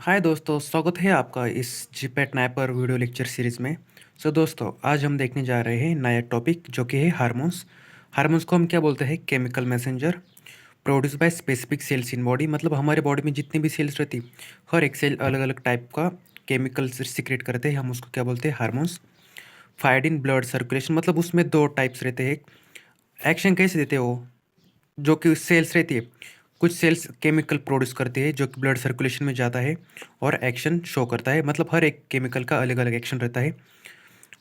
हाय दोस्तों, स्वागत है आपका इस GPAT NIPER video lecture series में। दोस्तों, आज हम देखने जा रहे हैं नया टॉपिक जो कि है हार्मोन्स। हार्मोन्स को हम क्या बोलते हैं? Chemical messenger produce by specific sales in body. मतलब हमारे बॉडी में जितनी भी सेल्स रहती, हर एक सेल अलग अलग टाइप का केमिकल सिक्रेट करते हैं। हम उसको क्या बोलते हैं? Hormones. Fired in blood circulation, मतलब उसमें दो टाइप्स रहते हैं। एक्शन कैसे देते हो? जो कि सेल्स रहती है, कुछ सेल्स केमिकल प्रोड्यूस करती है जो कि ब्लड सर्कुलेशन में जाता है और एक्शन शो करता है। मतलब हर एक केमिकल का अलग अलग एक्शन रहता है।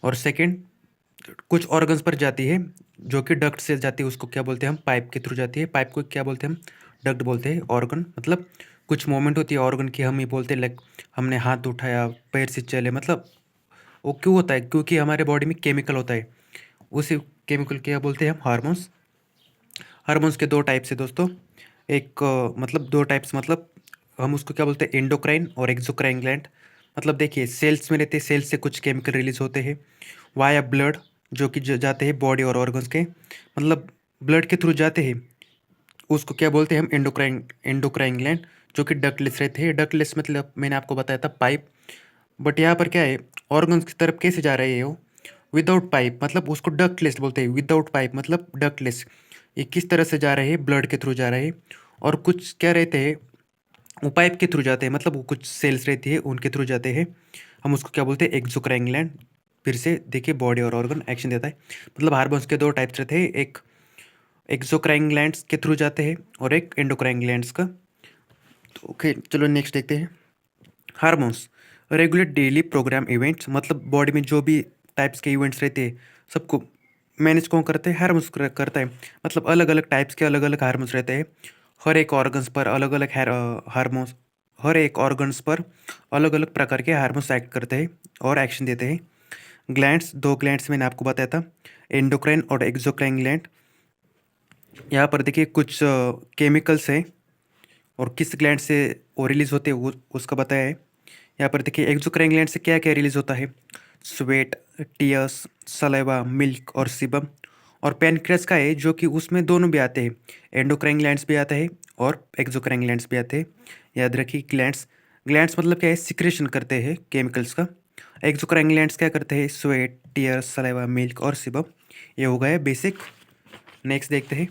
और सेकंड, कुछ ऑर्गन्स पर जाती है जो कि डक्ट से जाती है, उसको क्या बोलते हैं? हम पाइप के थ्रू जाती है। पाइप को क्या बोलते हैं? हम डक्ट बोलते हैं। ऑर्गन मतलब कुछ मोमेंट होती है ऑर्गन की, हम ही बोलते हैं लाइक हमने हाथ उठाया, पैर से चले। मतलब वो क्यों होता है? क्योंकि हमारे बॉडी में केमिकल होता है, उसी केमिकल क्या बोलते हैं? हम हार्मोन्स। हार्मोन्स के दो टाइप्स है दोस्तों। एक मतलब दो टाइप्स, मतलब हम उसको क्या बोलते हैं? एंडोक्राइन और एक्सोक्राइन ग्लैंड। मतलब देखिए, सेल्स में रहते हैं, सेल्स से कुछ केमिकल रिलीज होते हैं वाया ब्लड, जो कि जाते हैं बॉडी और ऑर्गन्स के, मतलब ब्लड के थ्रू जाते हैं। उसको क्या बोलते हैं? हम एंडोक्राइन एंडोक्राइन ग्लैंड, जो कि डक्टलेस रहते हैं। डक्टलेस मतलब मैंने आपको बताया था पाइप, बट यहाँ पर क्या है? ऑर्गन्स की तरफ कैसे जा रहे हैं वो? विदाउट पाइप, मतलब उसको डक्टलेस बोलते हैं। विदाउट पाइप मतलब डक्टलेस। ये किस तरह से जा रहे हैं? ब्लड के थ्रू जा रहे हैं। और कुछ क्या रहते हैं? वो पाइप के थ्रू जाते हैं, मतलब वो कुछ सेल्स रहती है उनके थ्रू जाते हैं। हम उसको क्या बोलते हैं? Exocrine gland. फिर से देखिए, बॉडी और ऑर्गन एक्शन देता है। मतलब हार्मोन्स के दो टाइप्स रहते हैं, एक एक्सोक्राइन ग्लैंड्स के थ्रू जाते हैं और एक एंडोक्राइन ग्लैंड्स का। तो ओके, चलो नेक्स्ट देखते हैं। Hormones regulate daily program events, मतलब बॉडी में जो भी टाइप्स के इवेंट्स रहते हैं सबको मैनेज कौन करते हैं? हार्मोन्स करता है। मतलब अलग अलग टाइप्स के अलग अलग हार्मोन्स रहते हैं। हर एक ऑर्गन्स पर अलग अलग हार्मोन्स, हर एक ऑर्गन्स पर अलग अलग प्रकार के हार्मोन्स एक्ट करते हैं और एक्शन देते हैं। ग्लैंड्स, दो ग्लैंड्स मैंने आपको बताया था, एंडोक्राइन और एक्सोक्राइन ग्लैंड। यहाँ पर देखिए कुछ केमिकल्स हैं और किस ग्लैंड से वो रिलीज होते हैं वो उसका बताया है। यहाँ पर देखिए एक्सोक्राइन ग्लैंड से क्या क्या रिलीज होता है? स्वेट, टीयर्स, सलाइवा, मिल्क और सीबम। और पैनक्रियास का है जो कि उसमें दोनों भी आते हैं, एंडोक्राइन ग्लैंड्स भी आते हैं और एक्सोक्राइन ग्लैंड्स भी आते हैं। याद रखिए, ग्लैंड्स ग्लैंड्स मतलब क्या है? सिक्रेशन करते हैं केमिकल्स का। एक्सोक्राइन ग्लैंड्स क्या करते हैं? स्वेट, टीयर्स, सलाइवा, मिल्क और सीबम। ये हो गया बेसिक। नेक्स्ट देखते हैं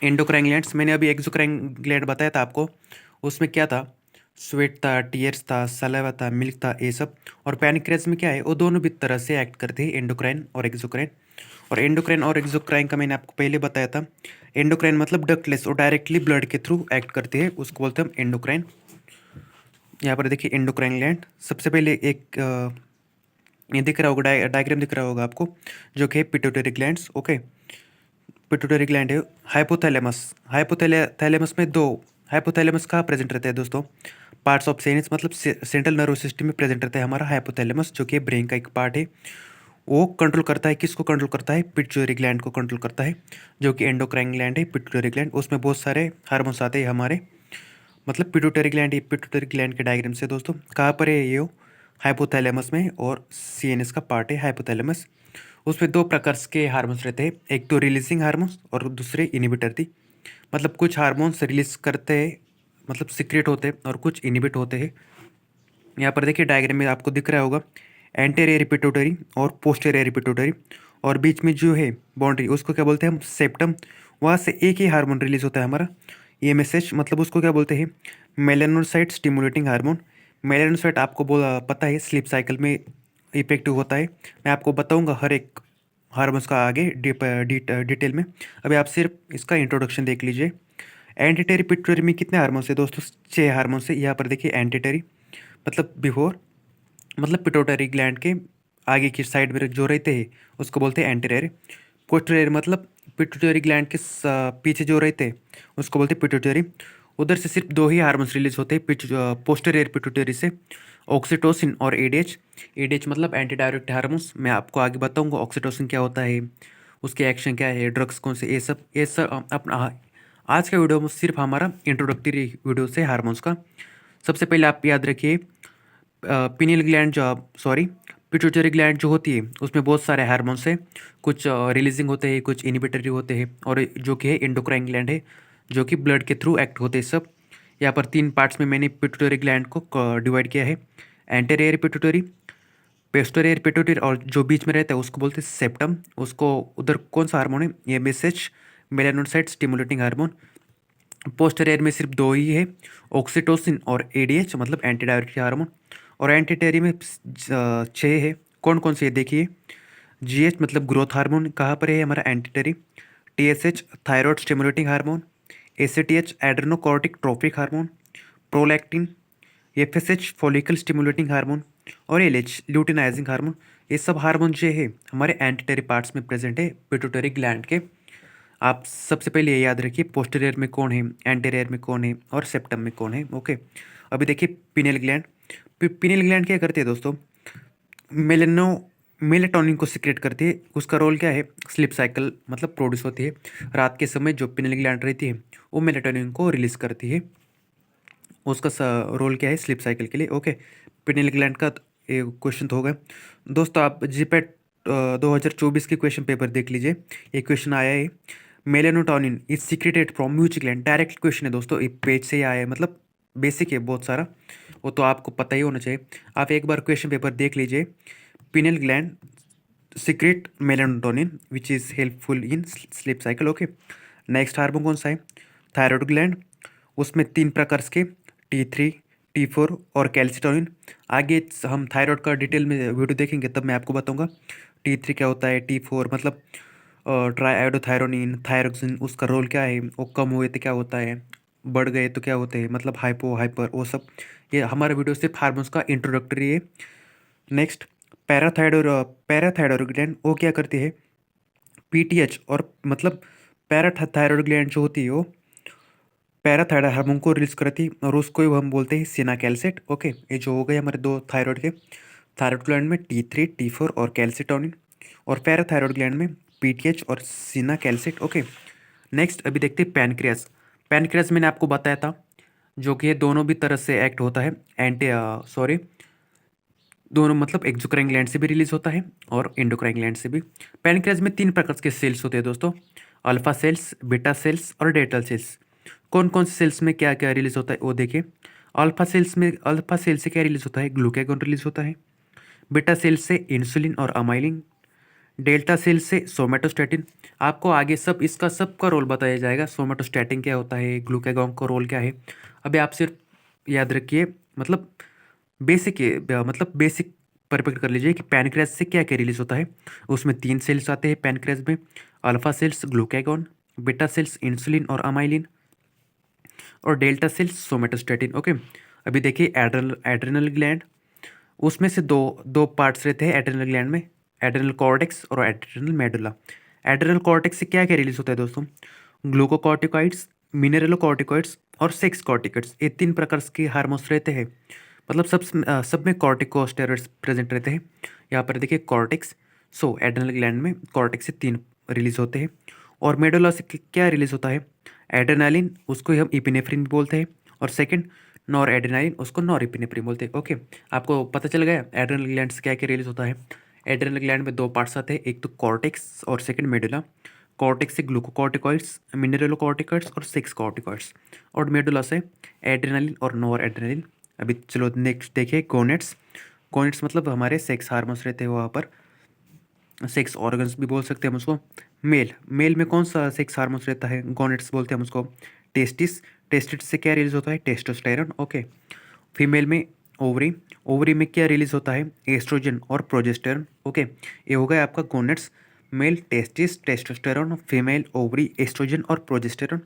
एंडोक्राइन ग्लैंड्स। मैंने अभी एक्सोक्राइन ग्लैंड बताया था आपको, उसमें क्या था? स्वेट था, टीयर्स था, सलाइवा था, मिल्क था, ये सब। और पैनक्रियास में क्या है? वो दोनों भी तरह से एक्ट करते हैं, एंडोक्राइन और एक्सोक्राइन। और एंडोक्राइन और एक्सोक्राइन का मैंने आपको पहले बताया था। एंडोक्राइन मतलब डक्टलेस और डायरेक्टली ब्लड के थ्रू एक्ट करते हैं, उसको बोलते हैं हम एंडोक्राइन। यहाँ पर देखिए एंडोक्राइन ग्लैंड, सबसे पहले एक ये दिख रहा होगा, डायग्राम दिख रहा होगा आपको, जो कि pituitary glands. Okay, pituitary gland है। हाइपोथैलेमस, हाइपोथैलेमस में दो, हाइपोथैलेमस कहाँ प्रेजेंट रहता है दोस्तों? पार्ट्स ऑफ सेनिस, मतलब सेंट्रल नर्वस सिस्टम में प्रेजेंट रहता है हमारा हाइपोथैलेमस, जो कि ब्रेन का एक पार्ट है। वो कंट्रोल करता है, किसको कंट्रोल करता है? पिट्यूटरी ग्लैंड को कंट्रोल करता है, जो कि एंडोक्राइन ग्लैंड है। पिट्यूटरी ग्लैंड, उसमें बहुत सारे हार्मोन्स आते हैं हमारे। मतलब पिट्यूटरी ग्लैंड, ये पिट्यूटरी ग्लैंड के डायग्राम से दोस्तों कहाँ पर है ये? हाइपोथैलेमस में, और सीएनएस का पार्ट है हाइपोथैलेमस। उसमें दो प्रकार के हार्मोन्स रहते हैं, एक तो रिलीजिंग हार्मोन्स और दूसरे इनिबिटर थी। मतलब कुछ हार्मोन्स रिलीज करते हैं, मतलब सीक्रेट होते हैं, और कुछ इनिबिट होते हैं। यहाँ पर देखिए डायग्राम में आपको दिख रहा होगा, एंटेरियर पिट्यूटरी और पोस्टेरियर पिट्यूटरी, और बीच में जो है बाउंड्री, उसको क्या बोलते हैं हम? सेप्टम। वहाँ से एक ही हार्मोन रिलीज होता है हमारा, ये मैसेज, मतलब उसको क्या बोलते हैं? Melanocyte stimulating hormone. मेलानोसाइट आपको पता है स्लीप साइकिल में इफेक्टिव होता है। मैं आपको बताऊंगा हर एक हार्मोन्स का आगे डिटेल में। अभी आप सिर्फ इसका इंट्रोडक्शन देख लीजिए। एंटीटरी पिट्यूटरी में कितने हार्मोन्स है दोस्तों? 6 हार्मोन्स है। यहाँ पर देखिए एंटीटरी मतलब बिफोर, मतलब पिट्यूटरी ग्लैंड के आगे की साइड में जो रहते हैं उसको बोलते हैं एंटीरियर। पोस्टीरियर मतलब पिट्यूटरी ग्लैंड के पीछे जो रहते हैं उसको बोलते हैं पिट्यूटरी। उधर से सिर्फ दो ही हार्मोन्स रिलीज होते हैं पोस्टीरियर पिट्यूटरी से, ऑक्सीटोसिन और एडीएच। एडीएच मतलब एंटी डायरेक्ट हार्मोन्स। मैं आपको आगे बताऊंगा ऑक्सीटोसिन क्या होता है, उसके एक्शन क्या है, ड्रग्स कौन से, ये सब अपना आज का वीडियो में सिर्फ हमारा इंट्रोडक्टरी वीडियो से हार्मोन्स का। सबसे पहले आप याद रखिए, पिनियल ग्लैंड जो, सॉरी, पिट्यूटरी ग्लैंड जो होती है उसमें बहुत सारे हार्मोन्स हैं, कुछ रिलीजिंग होते हैं, कुछ इनिबिटरी होते हैं, और जो कि है एंडोक्राइन ग्लैंड है, जो कि ब्लड के थ्रू एक्ट होते हैं सब। यहाँ पर 3 पार्ट्स में मैंने पिट्यूटरी ग्लैंड को डिवाइड किया है। एंटीरियर पिट्यूटरी, पोस्टीरियर पिट्यूटरी और जो बीच में रहता है उसको बोलते हैं सेप्टम। उसको उधर कौन सा हार्मोन है? MSH, melanocyte stimulating hormone. Posterior में सिर्फ 2 ही है, ऑक्सीटोसिन और एडीएच मतलब एंटी डायरेक्टरी हार्मोन। और एंटीटेरी में 6 है। कौन कौन से? देखिए, जीएच मतलब ग्रोथ हार्मोन कहाँ पर है हमारा? Anterior. TSH thyroid stimulating hormone. ACTH adrenocorticotropic hormone. Prolactin, FSH follicle stimulating hormone और एलएच ल्यूटिनाइजिंग हार्मोन। ये सब हार्मोन जो है हमारे एंटीटेरी पार्ट्स में प्रेजेंट है पिट्यूटरी ग्लैंड के। आप सबसे पहले ये याद रखिए पोस्टीरियर में कौन है, एंटीरियर में कौन है और सेप्टम में कौन है। ओके, अभी देखिए पिनियल ग्लैंड। पिनियल ग्लैंड क्या करती है दोस्तों? मेलेनो मेलेटोनिन को सिक्रेट करती है। उसका रोल क्या है? स्लीप साइकिल मतलब प्रोड्यूस होती है रात के समय। जो पिनियल ग्लैंड रहती है वो मेलेटोनिन को रिलीज करती है। उसका रोल क्या है स्लीप साइकिल के लिए? ओके, पिनियल ग्लैंड का क्वेश्चन तो होगा। दोस्तों आप जीपेट 2024 के क्वेश्चन पेपर देख लीजिए। ये क्वेश्चन आया है, melatonin is secreted from which gland. Direct question है दोस्तों, एक पेज से ही आया है, मतलब बेसिक है बहुत सारा, वो तो आपको पता ही होना चाहिए। आप एक बार क्वेश्चन पेपर देख लीजिए। Pineal gland secret melatonin which is helpful in sleep cycle. Okay, next hormone कौन सा है? Thyroid gland. उसमें 3 प्रकार के, T3, T4 और कैल्सिटोनिन। आगे हम थायराइड का डिटेल में वीडियो देखेंगे तब मैं आपको बताऊंगा T3 क्या होता है, T4 मतलब ट्राईआयोडोथायरोनिन, थायरोक्सिन उसका रोल क्या है, वो कम हुए तो क्या होता है, बढ़ गए तो क्या होते हैं, मतलब हाइपो हाइपर वो सब। ये हमारा वीडियो सिर्फ हार्मोन्स का इंट्रोडक्टरी है। नेक्स्ट पैराथायरॉयड ग्लैंड, वो क्या करती है? पीटीएच और मतलब पैराथायरॉयड ग्लैंड जो होती है वो पैराथायरॉयड हार्मोन को रिलीज करती है और उसको ही हम बोलते हैं सीना कैल्सेट। ओके, ये जो हो गए हमारे 2 थायराइड के। थायराइड ग्लैंड में T3, T4 और कैल्सिटोनिन, और पैराथायरॉयड ग्लैंड में पीटीएच और सीना कैल्सेट। ओके, नेक्स्ट अभी देखते हैं पैनक्रियास। पैनक्रियास मैंने आपको बताया था, जो कि ये दोनों भी तरह से एक्ट होता है। दोनों मतलब एक्सोक्राइन ग्लैंड से भी रिलीज होता है और एंडोक्राइन ग्लैंड से भी। पैनक्रियास में 3 प्रकार के सेल्स होते हैं दोस्तों, अल्फा सेल्स, बीटा सेल्स और डेल्टा सेल्स। कौन कौन से सेल्स में क्या क्या रिलीज होता है वो देखिए। अल्फा सेल से क्या रिलीज होता है? ग्लूकागॉन रिलीज होता है। बीटा सेल से इंसुलिन और अमाइलिन। डेल्टा सेल से सोमेटोस्टैटिन। आपको आगे सब इसका सबका रोल बताया जाएगा, सोमेटोस्टैटिन क्या होता है, ग्लूकागॉन का रोल क्या है। अभी आप सिर्फ याद रखिए, मतलब बेसिक परफेक्ट कर लीजिए कि पैनक्रियास से क्या क्या रिलीज होता है। उसमें 3 सेल्स आते हैं पैनक्रियास में, alpha cells glucagon, beta cells insulin और अमाइलिन, और डेल्टा सेल्स सोमेटोस्टैटिन। ओके, अभी देखिए एड्रेनल ग्लैंड। उसमें से दो पार्ट्स रहते हैं एड्रेनल ग्लैंड में, एड्रेनल कॉर्टेक्स और एड्रेनल मेडुला। एड्रेनल कॉर्टेक्स से क्या क्या रिलीज होता है दोस्तों? ग्लूकोकॉर्टिकॉइड्स, मिनरलोकॉर्टिकॉइड्स और सेक्स कॉर्टिकॉइड्स। ये 3 प्रकार के हार्मोन्स रहते हैं, मतलब सब में कॉर्टिकोस्टेरॉइड्स प्रेजेंट रहते हैं। यहाँ पर देखिए कॉर्टेक्स। सो एड्रेनल ग्लैंड में कॉर्टेक्स से 3 रिलीज होते हैं। और मेडुला से क्या रिलीज होता है? एड्रेनालिन, उसको ही हम इपिनेफ्रिन भी बोलते हैं, और सेकंड नॉर एड्रेनालिन, उसको नॉर इपिनेफ्रिन बोलते हैं। ओके, आपको पता चल गया एड्रेनल ग्लैंड से क्या क्या रिलीज होता है। एड्रेनल ग्लैंड में 2 पार्ट्स आते हैं, एक तो कॉर्टेक्स और सेकंड मेडुला। कॉर्टेक्स से ग्लूकोकॉर्टिकॉइड्स, मिनरलोकॉर्टिकॉइड्स और सेक्स कॉर्टिकॉइड्स, और मेडुला से एड्रेनालिन और नॉर एड्रेनालिन। अभी चलो नेक्स्ट देखिए गोनेट्स। गोनेट्स मतलब हमारे सेक्स हार्मोन्स रहते हैं वहाँ पर, सेक्स ऑर्गन्स भी बोल सकते हैं हम उसको। मेल में कौन सा सेक्स हार्मोन्स रहता है? गोनेट्स बोलते हैं हम उसको। टेस्टिस, टेस्टिस से क्या रिलीज होता है? टेस्टोस्टेरोन। ओके, फीमेल में ओवरी, ओवरी में क्या रिलीज होता है? एस्ट्रोजन और प्रोजेस्टेरोन। ओके, ये हो गया आपका gonads. Male testis, testosterone, female ovary, estrogen और प्रोजेस्टेरोन।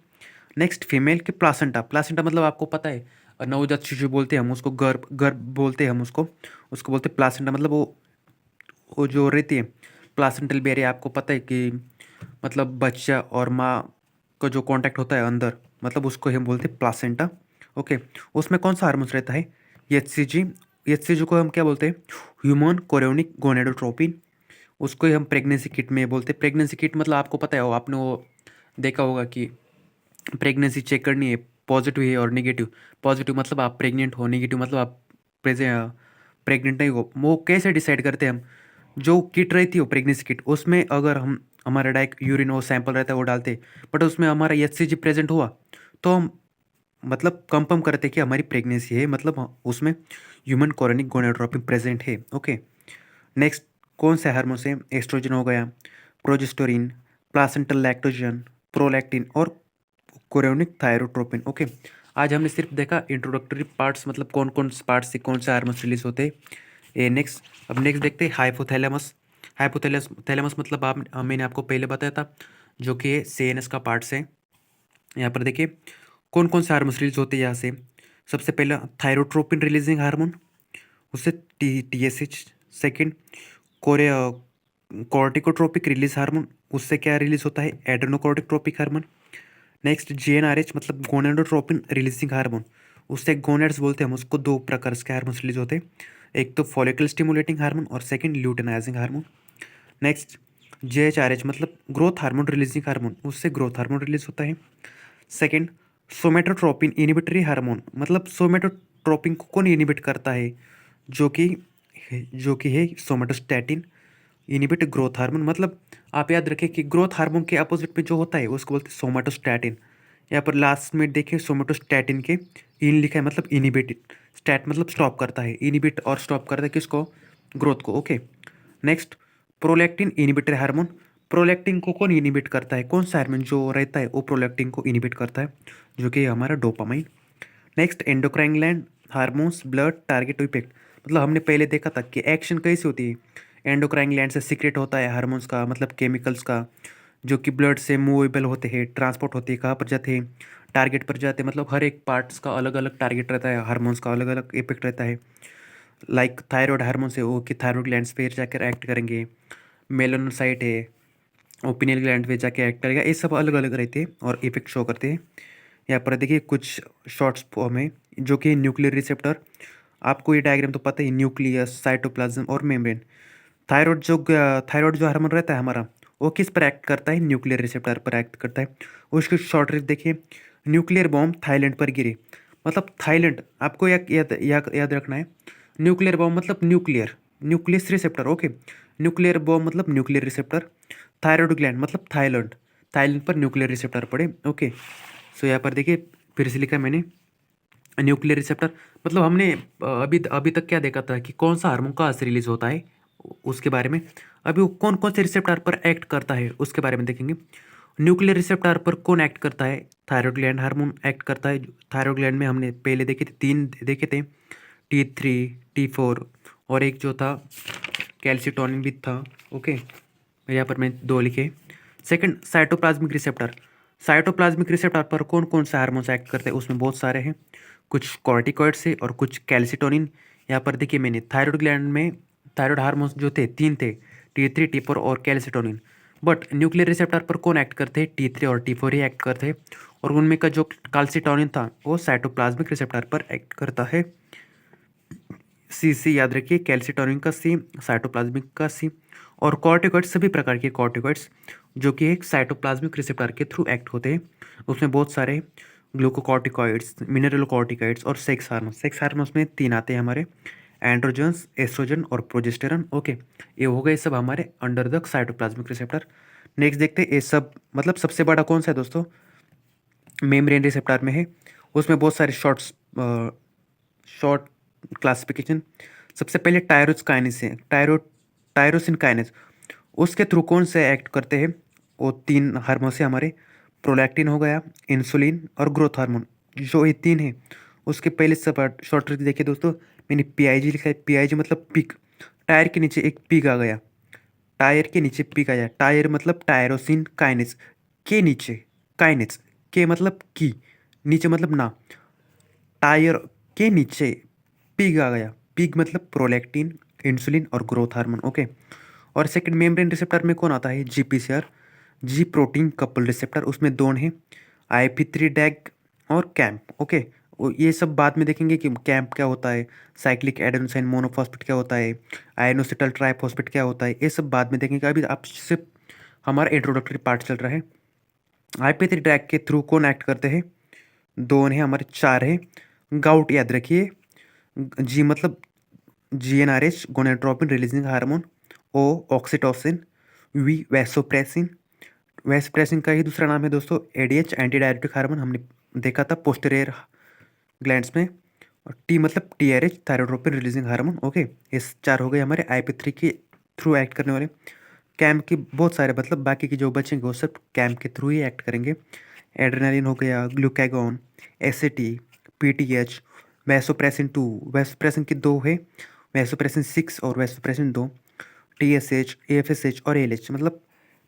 नेक्स्ट फीमेल के प्लासेंटा। प्लासेंटा मतलब आपको पता है, नवजात शिशु बोलते हैं हम उसको, गर्भ गर्भ बोलते हैं हम उसको, उसको बोलते हैं प्लासेंटा। मतलब वो जो रहती है प्लासेंटल बेरियर, आपको पता है कि मतलब बच्चा और माँ का जो कांटेक्ट होता है अंदर, मतलब उसको हम बोलते हैं प्लासेंटा। ओके, उसमें कौन सा हार्मोन्स रहता है? एचसीजी। एचसीजी को हम क्या बोलते हैं? Human chorionic gonadotropin. उसको ही हम प्रेगनेंसी किट में बोलते हैं। प्रेगनेंसी किट मतलब आपको पता है, वो आपने वो देखा होगा कि प्रेगनेंसी चेक करनी है, पॉजिटिव है और नेगेटिव। पॉजिटिव मतलब आप प्रेग्नेंट हो, नेगेटिव मतलब आप प्रेग्नेंट नहीं हो। वो कैसे डिसाइड करते हैं हम? जो किट रहती है वो प्रेगनेंसी किट, उसमें अगर हम हमारा डायरेक्ट यूरिन वो सैंपल रहता है वो डालते हैं, बट उसमें हमारा एचसीजी प्रेजेंट हुआ तो हम मतलब कंफर्म करते हैं कि हमारी प्रेगनेंसी है, मतलब उसमें ह्यूमन कोरोनिक गोनाडोट्रोपिन प्रेजेंट है। ओके, नेक्स्ट कौन सा हार्मोन से? एस्ट्रोजन हो गया, प्रोजेस्टेरोन, प्लासेंटल लैक्टोजन, प्रोलैक्टिन और कोरोनिक थायरोट्रोपिन। ओके, आज हमने सिर्फ देखा इंट्रोडक्टरी पार्ट्स, मतलब कौन कौन से पार्ट्स से कौन से हार्मोन्स रिलीज होते हैं। ये नेक्स्ट, अब नेक्स्ट देखते हैं हाइपोथैलेमस। हाइपोथैलेमस थैलेमस मतलब मैंने आपको पहले बताया था, जो कि CNS का पार्ट्स है। यहाँ पर देखिए कौन कौन से हार्मोन्स रिलीज होते हैं यहाँ से। सबसे पहला थायरोट्रोपिन रिलीजिंग हार्मोन, उससे TSH। सेकेंड कोरे कॉर्टिकोट्रोपिक रिलीज हार्मोन, उससे क्या रिलीज होता है? Adrenocorticotropic hormone. नेक्स्ट GnRH मतलब गोनाडोट्रोपिन रिलीजिंग हार्मोन, उससे गोनेड्स बोलते हैं हम उसको। दो प्रकार के हार्मोन्स रिलीज होते हैं, एक तो फॉलिकल स्टिमुलेटिंग हार्मोन और second luteinising hormone. Next JHRH मतलब ग्रोथ हार्मोन रिलीजिंग हार्मोन, उससे ग्रोथ हार्मोन रिलीज होता है। सेकंड सोमेटोट्रोपिन इनिबिटरी हार्मोन, मतलब सोमेटोट्रोपिन को कौन इनिबिट करता है? जो कि है सोमेटोस्टैटिन इनिबिट ग्रोथ हार्मोन। मतलब आप याद रखें कि ग्रोथ हार्मोन के अपोजिट में जो होता है उसको बोलते हैं सोमेटोस्टैटिन। यहाँ पर लास्ट में देखिए सोमेटोस्टैटिन के इन लिखा है, मतलब इनिबिट। स्टैट मतलब स्टॉप करता है, इनिबिट और स्टॉप करता है किसको? ग्रोथ को। Okay, next prolactin inhibitor hormone. Prolactin को कौन इनिबिट करता है? कौन सा हार्मोन जो रहता है वो प्रोलैक्टिन को इनिबिट करता है? जो कि हमारा dopamine. Next endocrine gland hormones blood target effect, मतलब हमने पहले देखा था कि एक्शन कैसी होती है। एंडोक्राइन ग्लैंड से सीक्रेट होता है हार्मोन्स का, मतलब केमिकल्स का, जो कि ब्लड से मूवेबल होते हैं, ट्रांसपोर्ट होते हैं, कहाँ पर जाते हैं? टारगेट पर जाते हैं। मतलब हर एक पार्ट्स का अलग अलग टारगेट रहता है, हार्मोन्स का अलग अलग इफेक्ट रहता है। लाइक थायराइड हार्मोन से वो कि थायराइड ग्लैंड्स पे जाकर एक्ट करेंगे। मेलानोसाइट है, ओपिनियल ग्लैंड पे जाके एक्ट करेगा। ये सब अलग अलग रहते हैं और इफेक्ट शो करते हैं। यहाँ पर देखिए कुछ शॉर्ट्स फॉर्म है, जो कि न्यूक्लियर रिसेप्टर। आपको ये डायग्राम तो पता ही, न्यूक्लियस, साइटोप्लाज्म और मेम्ब्रेन। थायराइड जो हार्मोन रहता है हमारा, वो किस पर एक्ट करता है? न्यूक्लियर रिसेप्टर पर एक्ट करता है। उसकी शॉर्ट रिच देखिए, न्यूक्लियर बॉम्ब थाईलैंड पर गिरे, मतलब थाईलैंड आपको याद रखना है। न्यूक्लियर बॉम्ब मतलब nucleus receptor. Okay, nuclear bomb मतलब न्यूक्लियर रिसेप्टर। थायराइड ग्लैंड मतलब थाईलैंड, थाईलैंड पर न्यूक्लियर रिसेप्टर पड़े। ओके, सो यहाँ पर देखिए फिर से लिखा मैंने न्यूक्लियर रिसेप्टर। मतलब हमने अभी अभी तक क्या देखा था कि कौन सा हार्मोन कहाँ से रिलीज होता है उसके बारे में। अभी वो कौन कौन से रिसेप्टर पर एक्ट करता है उसके बारे में देखेंगे। न्यूक्लियर रिसेप्टर पर कौन एक्ट करता है? थायराइड ग्लैंड हार्मोन एक्ट करता है। थायराइड ग्लैंड में हमने पहले देखे थे, तीन देखे थे, T3, T4 और एक जो था कैल्सिटोनिन भी था। ओके, यहाँ पर मैं दो लिखे। Second cytoplasmic receptor. Cytoplasmic receptor पर कौन कौन से हार्मोन्स एक्ट करते हैं? उसमें बहुत सारे हैं, कुछ कॉर्टिकॉइड्स है और कुछ कैल्सिटोनिन। यहाँ पर देखिए मैंने थायराइड ग्लैंड में थायराइड हार्मोन्स जो थे तीन थे, T3, T4 और कैल्सिटोनिन। बट न्यूक्लियर रिसेप्टर पर कौन एक्ट करते हैं? T3 और T4 ही एक्ट करते हैं। और उनमें का जो कैल्सिटोनिन था वो साइटोप्लाज्मिक रिसेप्टर पर एक्ट करता है। C याद रखिए, कैल्सिटोनिन का C, साइटोप्लाज्मिक का C। और कॉर्टिकॉइड्स सभी प्रकार के कॉर्टिकॉइड्स जो कि एक साइटोप्लाज्मिक रिसेप्टर के थ्रू एक्ट होते हैं। उसमें बहुत सारे ग्लूकोकॉर्टिकॉइड्स, मिनरलोकॉर्टिकॉइड्स और सेक्स हार्मोन्स। सेक्स हार्मोन्स में तीन आते हैं हमारे, एंड्रोजन्स, एस्ट्रोजन और प्रोजेस्टेरन। ओके, ये हो गए सब हमारे under the cytoplasmic receptor. Next देखते हैं ये सब, मतलब सबसे बड़ा कौन सा है दोस्तों? मेम्ब्रेन रिसेप्टर में है। उसमें बहुत सारे शॉर्ट क्लासिफिकेशन। सबसे पहले टायरोस काइनेस है, टायरोसिन काइनेस। उसके थ्रू कौन से एक्ट करते हैं? वो तीन हार्मोन से हमारे, प्रोलैक्टिन हो गया, इंसुलिन और ग्रोथ हार्मोन, जो ये तीन है। उसके पहले सब शॉर्ट ट्रिक देखिए दोस्तों, मैंने PIG लिखा है। PIG मतलब पिक, टायर के नीचे एक पिक आ गया, टायर के नीचे पिक आया। टायर मतलब टायरोसिन काइनेस के नीचे, काइनेस के मतलब की, नीचे मतलब ना, टायर के नीचे पिग आ गया। पिग मतलब प्रोलैक्टिन, इंसुलिन और ग्रोथ हार्मोन। ओके, और सेकंड मेम्ब्रेन रिसेप्टर में कौन आता है? GPCR, जी प्रोटीन कपल रिसेप्टर। उसमें दोनों हैं, IP3 डैग और कैम्प। ओके, ये सब बाद में देखेंगे कि कैम्प क्या होता है, साइक्लिक एडेनोसाइन मोनोफॉस्फेट क्या होता है, आयनोसिटल ट्राइफॉस्फेट क्या होता है, ये सब बाद में देखेंगे। अभी आप सिर्फ हमारा इंट्रोडक्टरी पार्ट चल रहा है। IP3 डैग के थ्रू कौन एक्ट करते हैं? दोनों हैं हमारे, चार हैं। गाउट याद रखिए, जी मतलब GnRH gonadotropin releasing hormone. O oxytocin. V vasopressin, vasopressin का ही दूसरा नाम है दोस्तों ADH एंटी डायरेटिक हार्मोन। हमने देखा था पोस्टीरियर ग्लैंड्स में। और टी मतलब TRH, थायरोड्रोपिन रिलीजिंग हार्मोन। ओके, ये 4 हो गए हमारे IP3 के थ्रू एक्ट करने वाले। कैम की बहुत सारे मतलब बाकी के जो बचेंगे वो सब कैम के थ्रू ही एक्ट करेंगे। एड्रेनालिन हो गया, ग्लूकागॉन, एसिटी, PTH, वैसोप्रेसिन 2, वैसोप्रेसिन की 2 है, वैसोप्रेसिन 6 और वैसोप्रेसिन 2, TSH, AFSH और ALH मतलब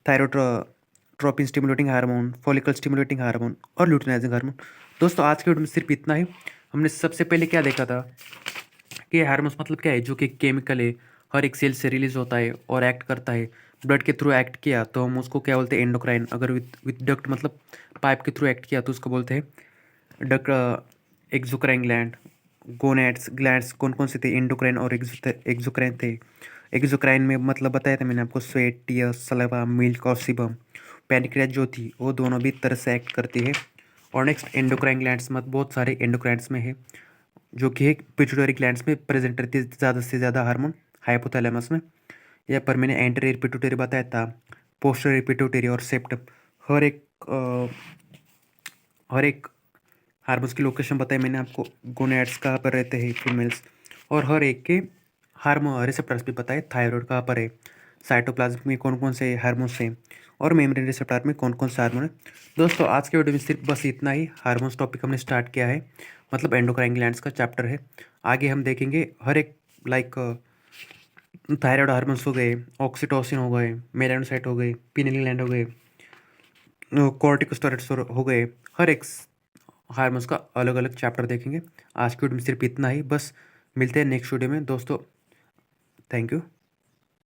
thyrotropin stimulating hormone, follicle stimulating hormone और ल्यूटिनाइजिंग हार्मोन। दोस्तों आज के वीडियो में सिर्फ इतना ही। हमने सबसे पहले क्या देखा था कि हार्मोन्स मतलब क्या है, जो कि केमिकल है, हर एक सेल से रिलीज होता है और एक्ट करता है। ब्लड के थ्रू एक्ट किया तो हम उसको क्या बोलते हैं, एंडोक्राइन। अगर विथ डक्ट मतलब पाइप के थ्रू एक्ट किया तो उसको बोलते हैं duct. Exocrine gland, gonads glands कौन कौन से थे, एंडोक्राइन और एक्सोक्राइन थे। एक्सोक्राइन में मतलब बताया था मैंने आपको, स्वेट, टीयर्स, सलाइवा, मिल्क और सीबम। पैनक्रियाज जो थी वो दोनों भी तरह से एक्ट करती है। और नेक्स्ट एंडोक्राइन ग्लैंड्स मत बहुत सारे एंडोक्राइन्स में है, जो कि एक पिट्यूटरी ग्लैंड्स में प्रेजेंट रहती है ज़्यादा से ज़्यादा हार्मोन, हाइपोथैलेमस में। यहाँ पर मैंने एंटीरियर पिट्यूटरी बताया था, पोस्टीरियर पिट्यूटरी और सेप्टम। हर एक हर एक हार्मोन्स की लोकेशन बताई मैंने आपको, गोनेड्स कहाँ पर रहते हैं फीमेल्स, और हर एक के हार्मोन रिसेप्टर्स भी बताए, थायराइड कहाँ पर है, साइटोप्लाज्म में कौन कौन से हार्मोन्स हैं, और मेम्ब्रेन रिसेप्टर में कौन कौन से हार्मोन है। दोस्तों आज के वीडियो में सिर्फ बस इतना ही। हार्मोन्स टॉपिक हमने स्टार्ट किया है, मतलब एंडोक्राइन ग्लैंड्स का चैप्टर है। आगे हम देखेंगे हर एक लाइक थायराइड हार्मोन्स हो गए, ऑक्सीटोसिन हो गए, मेलानोसाइट हो गए, पिनेल ग्लैंड हो गए, कॉर्टिकोस्टेरॉइड्स हो गए। हर एक हार्मोन्स का अलग अलग चैप्टर देखेंगे। आज की वीडियो में सिर्फ इतना ही बस। मिलते हैं नेक्स्ट वीडियो में दोस्तों। Thank you.